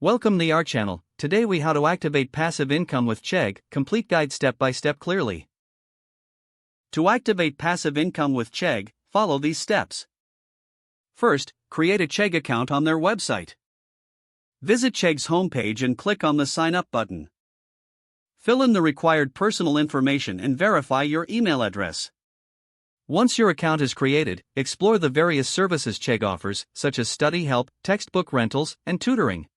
Welcome to our channel. Today we how to activate passive income with Chegg, complete guide step by step clearly. To activate passive income with Chegg, follow these steps. First, create a Chegg account on their website. Visit Chegg's homepage and click on the sign up button. Fill in the required personal information and verify your email address. Once your account is created, explore the various services Chegg offers, such as study help, textbook rentals, and tutoring.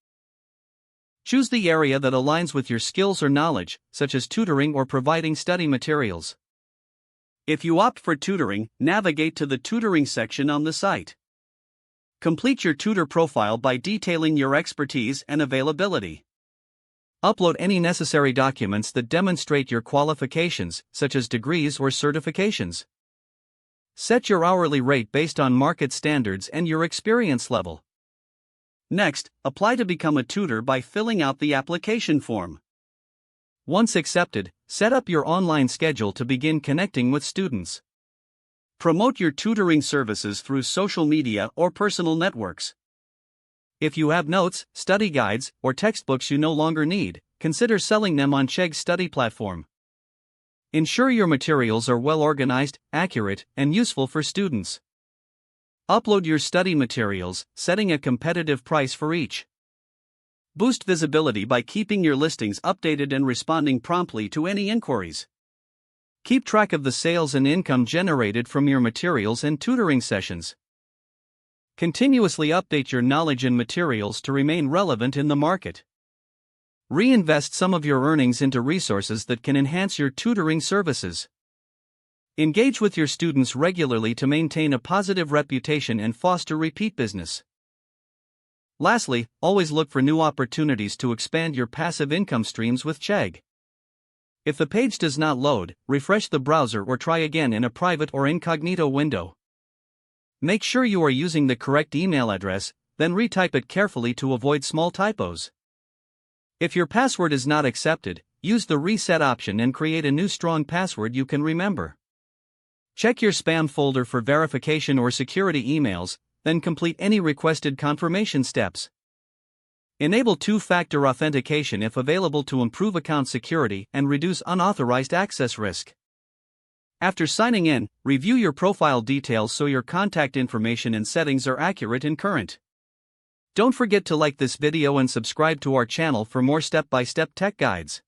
Choose the area that aligns with your skills or knowledge, such as tutoring or providing study materials. If you opt for tutoring, navigate to the tutoring section on the site. Complete your tutor profile by detailing your expertise and availability. Upload any necessary documents that demonstrate your qualifications, such as degrees or certifications. Set your hourly rate based on market standards and your experience level. Next, apply to become a tutor by filling out the application form. Once accepted, set up your online schedule to begin connecting with students. Promote your tutoring services through social media or personal networks. If you have notes, study guides, or textbooks you no longer need, consider selling them on Chegg's study platform. Ensure your materials are well organized, accurate, and useful for students. Upload your study materials, setting a competitive price for each. Boost visibility by keeping your listings updated and responding promptly to any inquiries. Keep track of the sales and income generated from your materials and tutoring sessions. Continuously update your knowledge and materials to remain relevant in the market. Reinvest some of your earnings into resources that can enhance your tutoring services. Engage with your students regularly to maintain a positive reputation and foster repeat business. Lastly, always look for new opportunities to expand your passive income streams with Chegg. If the page does not load, refresh the browser or try again in a private or incognito window. Make sure you are using the correct email address, then retype it carefully to avoid small typos. If your password is not accepted, use the reset option and create a new strong password you can remember. Check your spam folder for verification or security emails, then complete any requested confirmation steps. Enable two-factor authentication if available to improve account security and reduce unauthorized access risk. After signing in, review your profile details so your contact information and settings are accurate and current. Don't forget to like this video and subscribe to our channel for more step-by-step tech guides.